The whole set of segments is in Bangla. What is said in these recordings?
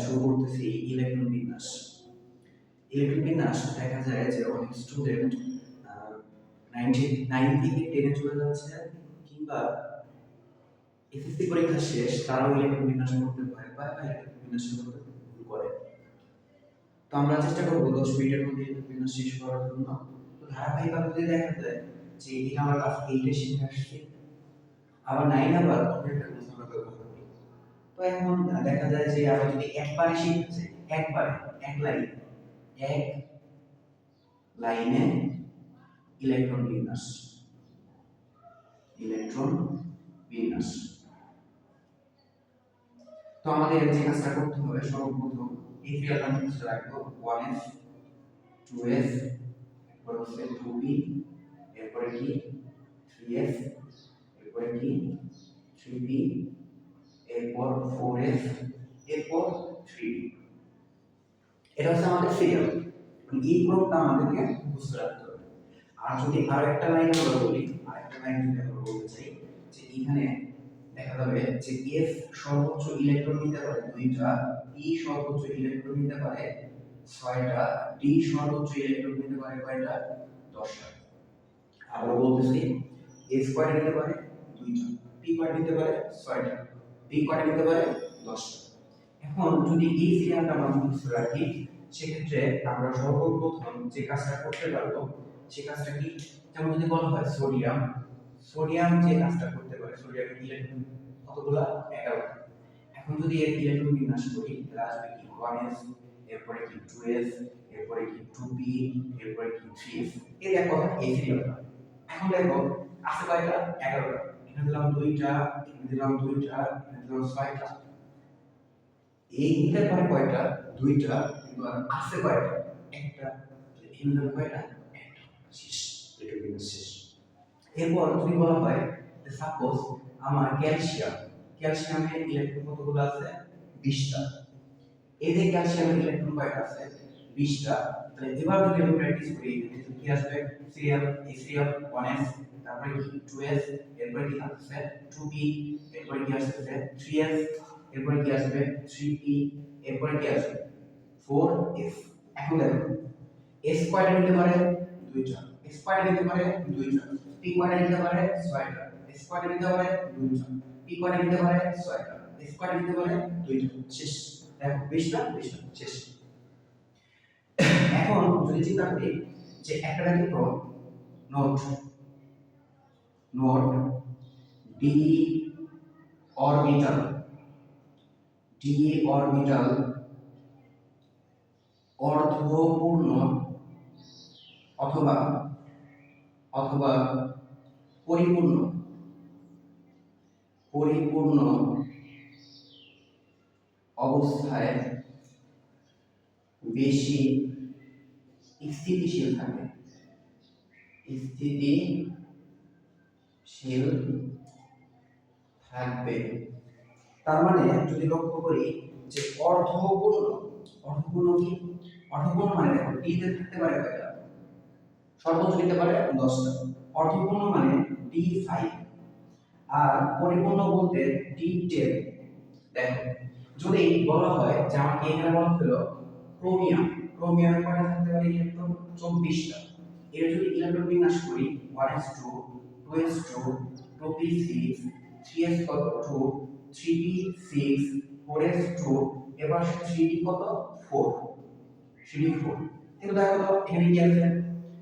শুরু করতেছি ইলেকট্রন বিন্যাস। ইলেকট্রন বিন্যাস দেখা যায় যে অনেক স্টুডেন্ট 9 থেকে 10 চলে যাচ্ছে, কিংবা এসএসসি পরীক্ষা শেষ তারাও ইলেকট্রন বিন্যাস করতে পারে বা ইলেকট্রন বিন্যাস করতে ভুল করে। তো আমরা চেষ্টা করবো 10 মিনিটের মধ্যে ইলেকট্রন বিন্যাস শেষ করার জন্য। তো ধারাবাহিকভাবে যদি দেখা যায় যে এটা আমরা ক্লাস 8 এ শিখে আসছি, আবার 9 আবার অন্য একটা কোর্স আমরা ব্যবহার করি। তো এখন দেখা যায় যে আমরা যদি একবারে শিখতে চাই, একবারে এক লাইনে ইলেকট্রন বিন্যাস, তো আমাদের যে কাজটা করতে হবে সর্বপ্রথম এই ফিল্ডটা মুছে রাখবো 1s 2s, এরপর হচ্ছে 2p, এরপরে কি 3s, এরপরে কি 3p, এরপর 4s, এরপর 3d। এটা হচ্ছে আমাদের সিরিয়াল। এই ক্রমটা আমাদেরকে বুঝতে রাখতে হবে। আর যদি আরেকটা লাইন আমরা বলি, আরেকটা লাইন যদি আমরা বলতে চাই যে এখানে দেখা যাবে যে এফ সর্বোচ্চ ইলেকট্রন নিতে পারে 2টা, ই সর্বোচ্চ ইলেকট্রন নিতে পারে 6টা, ডি সর্বোচ্চ ইলেকট্রন নিতে পারে কয়টা? 10টা। আবার বলতেছি এফ কয়টা নিতে পারে? 2টা, পি কয়টা নিতে পারে? 6টা, ডি কয়টা নিতে পারে? 10টা। এখন যদি এই সিরিয়ালটা আমরা মুখস্থ রাখি, সেক্ষেত্রে আমরা সর্বপ্রথম যে কাজটা করতে পারবো সে কাজটা কি? যেমন যদি বলা হয় সোডিয়াম যে কাজটা করতে পারে, সোডিয়ামের ইলেকট্রন কতগুলা? 11টা। এখন যদি এর ইলেকট্রন বিন্যাস করি তাহলে আসবে কি 1s, এরপরে কি 2s, এরপরে কি 2p, এরপরে কি 3s। এই দেখো এই সিরিয়ালটা। এখন দেখো আছে কয়টা? 11টা। এখানে দিলাম 2টা, এখানে দিলাম 2টা, এখানে দিলাম 6টা। এই নিতে পারে কয়টা? 2টা, কিন্তু আর আছে কয়টা? একটা। এখানে দিলাম কয়টা? একটা। শেষ, ইলেকট্রন বিন্যাস শেষ। এরপর যদি বলা হয় যে সাপোজ আমার ক্যালসিয়ামের ইলেকট্রন কতগুলো আছে? 20টা। এই যে ক্যালসিয়ামের ইলেকট্রন কয়টা আছে? 20টা। তাহলে এবার যদি আমি প্র্যাকটিস করি তাহলে কি আসবে? সিরিয়াল 1s, তারপরে কি 2s, এরপরে কি আসছে 2p, এরপরে কি আসছে 3s, এরপরে কি আসবে 3p, এরপরে কি আসবে 4s। এখন দেখো s কয়টা নিতে পারে? 2টা। s কয়টা নিতে পারে? 2টা। p কয়টা নিতে পারে? 6টা। s কয়টা নিতে পারে? 2টা। p কয়টা নিতে পারে? 6টা। s কয়টা নিতে পারে? 2টা। শেষ। দেখো 20টা শেষ। এখন যদি চিন্তা করি যে একটা ব্যতিক্রম নোট ডি অরবিটাল অর্ধপূর্ণ অথবা পরিপূর্ণ অবস্থায় বেশি স্থিতিশীল থাকবে। তার মানে যদি লক্ষ্য করি যে অর্ধপূর্ণ কি? অর্ধপূর্ণ মানে দেখো ডি তে থাকতে পারে কয়টা? সর্বোচ্চ নিতে পারে 10টা। অর্ধপূর্ণ মানে D5, আর পরিপূর্ণ বলতে D10। দেখো যদি বলা হয় যে আমাকে এখানে বলা হলো ক্রোমিয়ামের কয়টা থাকতে পারে ইলেকট্রন? 24টা। এর যদি ইলেকট্রন বিন্যাস করি 1s2, 2s2, 2p6, 3s কত 2, 3p6, 4s2, এবার 3d কত 4, 3d4। কিন্তু দেখো তো এখানে কি আছে?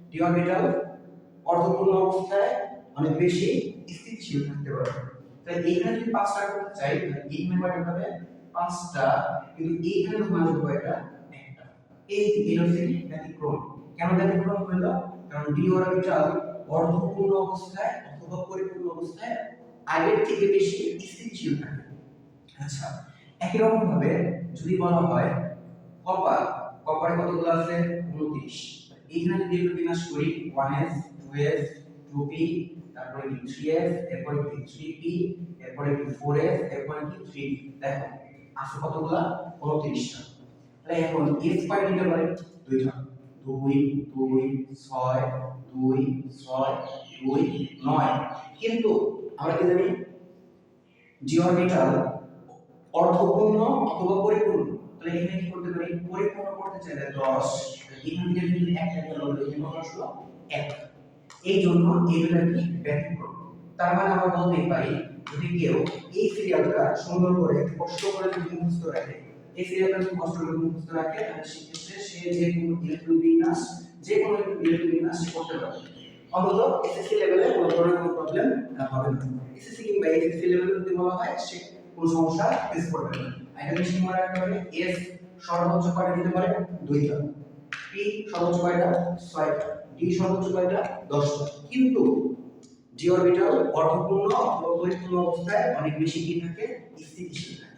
ডি অরবিটাল অর্ধপূর্ণ অবস্থায় অনেক বেশি স্থিতিশীল থাকতে পারে। তাই এইখানে যদি 5টা করতে চাই তাহলে এইখানে কয়টা হবে? 5টা, কিন্তু এইখানে তোমার হবে কয়টা? একটা। এই হচ্ছে ব্যতিক্রম। কেন ব্যতিক্রম হলো? কারণ ডি অরবিটাল অর্ধপূর্ণ অবস্থায় অথবা পরিপূর্ণ অবস্থায় আগের থেকে বেশি স্থিতিশীল থাকে। আচ্ছা, একই রকম ভাবে যদি বলা হয় কপারে কতগুলো আছে? 29। এইখানে যদি একটু বিন্যাস করি 1s, 2s, 2p, তারপরে কি 3s, এরপরে কি 3p, এরপরে কি 4s, এরপরে কি 3d। দেখো আছে কতগুলো? 29টা। তাহলে এখন s কয়টা নিতে পারে? 2টা। 2 2 6 2 6 2 9। কিন্তু আমরা কি জানি ডি অরবিটাল অর্ধপূর্ণ অথবা পরিপূর্ণ। তাহলে কি পরিপূর্ণ করতে চাইলে 10 এখান থেকে যদি একটা গেল এখানে কত আসলো 1 এই জন্য এইটা কি ব্যতিক্রম তার মানে আমরা বলতেই পারি যদি কেউ এই সিরিয়ালটা সুন্দর করে কষ্ট করে যদি মুখস্থ রাখে এই সিরিয়ালটা যদি কষ্ট করে মুখস্থ রাখে তাহলে সেক্ষেত্রে সে যে কোনো ইলেকট্রন বিন্যাস করতে পারবে অন্তত এসএসসি লেভেলে কোনো ধরনের কোনো প্রবলেম হবে না এসএসসি কিংবা এসএসসি লেভেলে যদি বলা হয় সে কোনো সমস্যা ফেস করবে না এটা বেশি মনে রাখতে হবে এস সর্বোচ্চ কয়টা দিতে পারে 2টা পি সর্বোচ্চ কয়টা 6টা ডি সর্বোচ্চ কয়টা 10টা কিন্তু ডি অরবিটাল অর্ধপূর্ণ অথবা পরিপূর্ণ অবস্থায় অনেক বেশি কি থাকে স্থিতিশীল থাকে